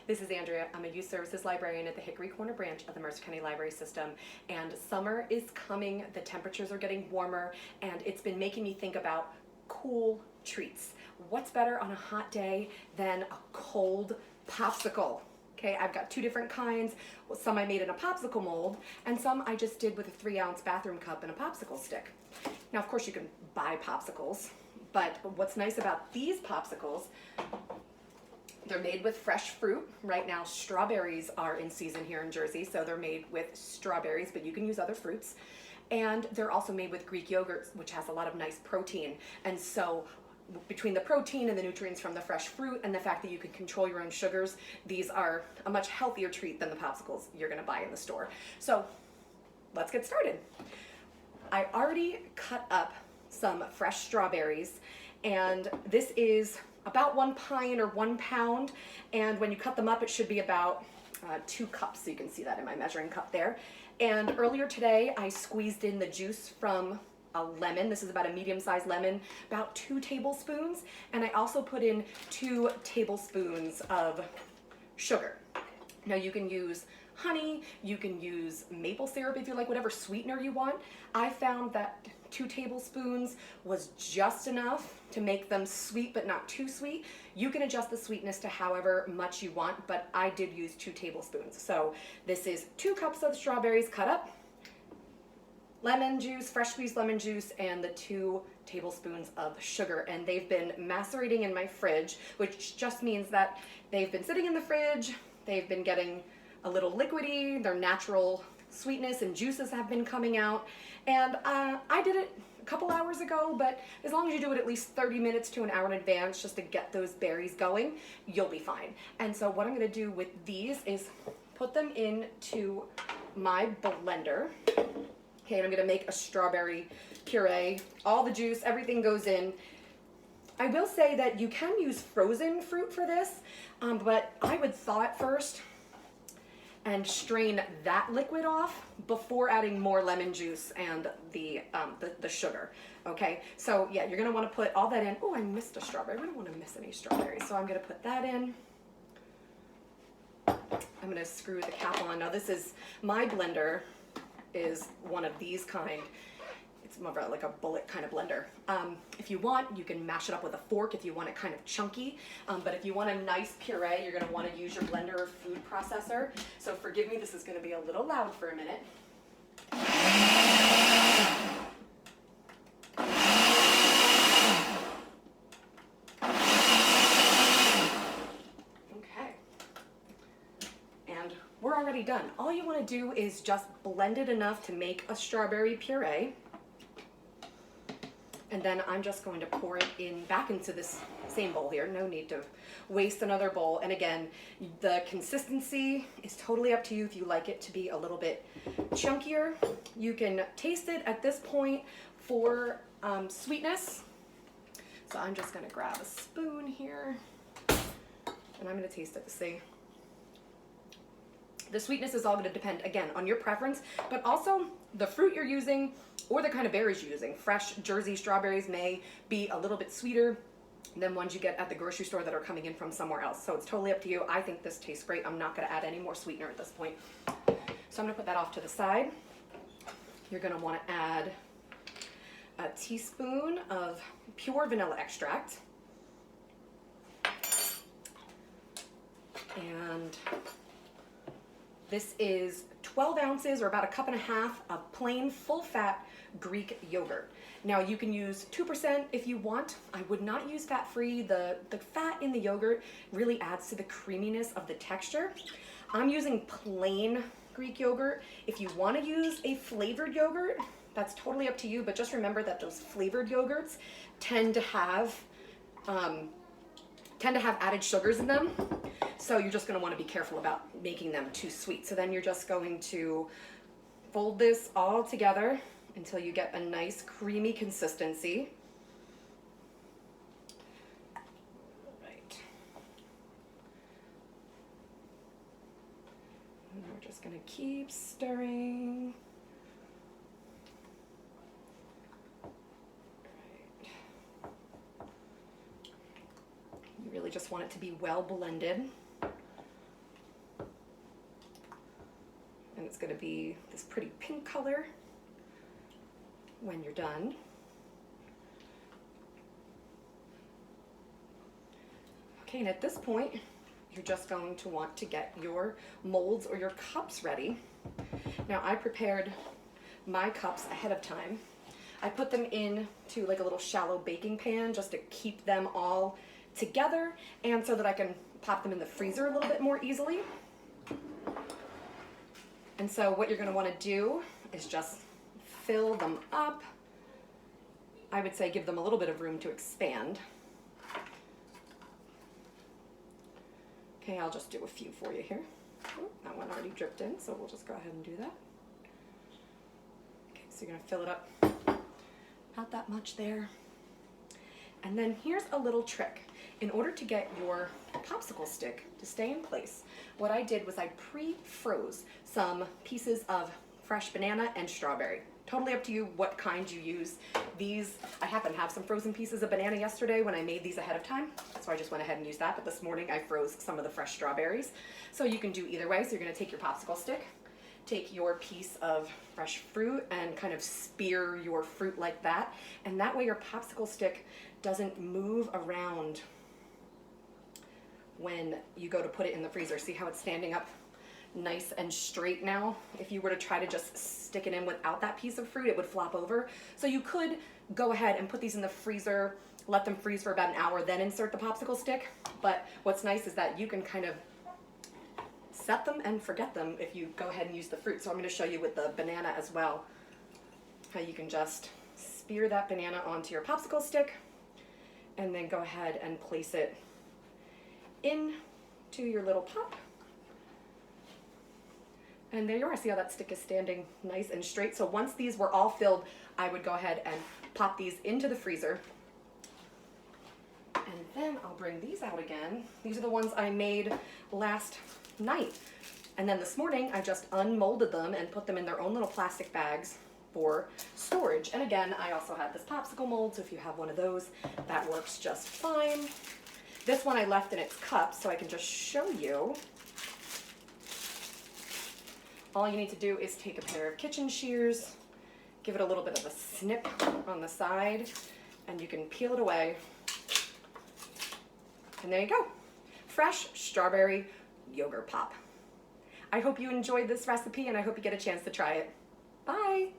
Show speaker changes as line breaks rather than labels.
this is Andrea. I'm a youth services librarian at the Hickory Corner branch of the Mercer County Library System, and summer is coming, the temperatures are getting warmer, and it's been making me think about cool treats. What's better on a hot day than a cold popsicle? Okay, I've got two different kinds. Some I made in a popsicle mold, and some I just did with a 3-ounce bathroom cup and a popsicle stick. Now, of course, you can buy popsicles, but what's nice about these popsicles, they're made with fresh fruit. Right now, strawberries are in season here in Jersey, so they're made with strawberries, but you can use other fruits. And they're also made with Greek yogurt, which has a lot of nice protein. And so between the protein and the nutrients from the fresh fruit and the fact that you can control your own sugars, these are a much healthier treat than the popsicles you're gonna buy in the store. So let's get started. I already cut up some fresh strawberries, and this is about 1 pint or 1 pound, and when you cut them up it should be about 2 cups, so you can see that in my measuring cup there. And earlier today I squeezed in the juice from a lemon. This is about a medium-sized lemon, about 2 tablespoons, and I also put in 2 tablespoons of sugar. Now you can use honey, you can use maple syrup if you like, whatever sweetener you want. I found that 2 tablespoons was just enough to make them sweet but not too sweet. You can adjust the sweetness to however much you want, but I did use 2 tablespoons. So this is 2 cups of strawberries cut up, lemon juice, fresh squeezed lemon juice, and the 2 tablespoons of sugar. And they've been macerating in my fridge, which just means that they've been sitting in the fridge, they've been getting a little liquidy, their natural sweetness and juices have been coming out. And I did it a couple hours ago, but as long as you do it at least 30 minutes to an hour in advance just to get those berries going, you'll be fine. And so what I'm gonna do with these is put them into my blender. Okay, and I'm gonna make a strawberry puree. All the juice, everything goes in. I will say that you can use frozen fruit for this, but I would thaw it first and strain that liquid off before adding more lemon juice and the sugar. Okay, so yeah, you're gonna want to put all that in. Oh, I missed a strawberry. We don't want to miss any strawberries, so I'm gonna put that in. I'm gonna screw the cap on. Now this is, my blender is one of these kind. It's more of like a bullet kind of blender. If you want, you can mash it up with a fork if you want it kind of chunky. But if you want a nice puree, you're gonna want to use your blender or food processor. So forgive me, this is gonna be a little loud for a minute. Okay. And we're already done. All you want to do is just blend it enough to make a strawberry puree. And then I'm just going to pour it in back into this same bowl here. No need to waste another bowl. And again, the consistency is totally up to you. If you like it to be a little bit chunkier, you can taste it at this point for sweetness. So I'm just gonna grab a spoon here and I'm gonna taste it to see. The sweetness is all going to depend, again, on your preference, but also the fruit you're using or the kind of berries you're using. Fresh Jersey strawberries may be a little bit sweeter than ones you get at the grocery store that are coming in from somewhere else. So it's totally up to you. I think this tastes great. I'm not going to add any more sweetener at this point. So I'm going to put that off to the side. You're going to want to add a teaspoon of pure vanilla extract. And this is 12 ounces or about 1.5 cups of plain full-fat Greek yogurt. Now you can use 2% if you want. I would not use fat-free. The fat in the yogurt really adds to the creaminess of the texture. I'm using plain Greek yogurt. If you want to use a flavored yogurt, that's totally up to you, but just remember that those flavored yogurts tend to have added sugars in them. So you're just going to want to be careful about making them too sweet. So then you're just going to fold this all together until you get a nice creamy consistency. Right. And we're just going to keep stirring. You really just want it to be well blended. And it's going to be this pretty pink color when you're done. Okay, and at this point, you're just going to want to get your molds or your cups ready. Now, I prepared my cups ahead of time. I put them into like a little shallow baking pan just to keep them all together and so that I can pop them in the freezer a little bit more easily. And so what you're going to want to do is just fill them up. I would say give them a little bit of room to expand. Okay, I'll just do a few for you here. Oh, that one already dripped in, so we'll just go ahead and do that. Okay, so you're going to fill it up about that much there. And then here's a little trick. In order to get your popsicle stick to stay in place, what I did was I pre-froze some pieces of fresh banana and strawberry. Totally up to you what kind you use. These, I happen to have some frozen pieces of banana yesterday when I made these ahead of time, so I just went ahead and used that, but this morning I froze some of the fresh strawberries. So you can do either way. So you're gonna take your popsicle stick, take your piece of fresh fruit and kind of spear your fruit like that, and that way your popsicle stick doesn't move around when you go to put it in the freezer. See how it's standing up nice and straight now? If you were to try to just stick it in without that piece of fruit, it would flop over. So you could go ahead and put these in the freezer, let them freeze for about an hour, then insert the popsicle stick. But what's nice is that you can kind of set them and forget them if you go ahead and use the fruit. So I'm going to show you with the banana as well, how you can just spear that banana onto your popsicle stick and then go ahead and place it into your little pop. And there you are. See how that stick is standing nice and straight? So once these were all filled, I would go ahead and pop these into the freezer. And then I'll bring these out again. These are the ones I made last night. And then this morning, I just unmolded them and put them in their own little plastic bags for storage. And again, I also have this popsicle mold, so if you have one of those, that works just fine. This one I left in its cup, so I can just show you. All you need to do is take a pair of kitchen shears, give it a little bit of a snip on the side, and you can peel it away. And there you go. Fresh strawberry yogurt pop. I hope you enjoyed this recipe, and I hope you get a chance to try it. Bye!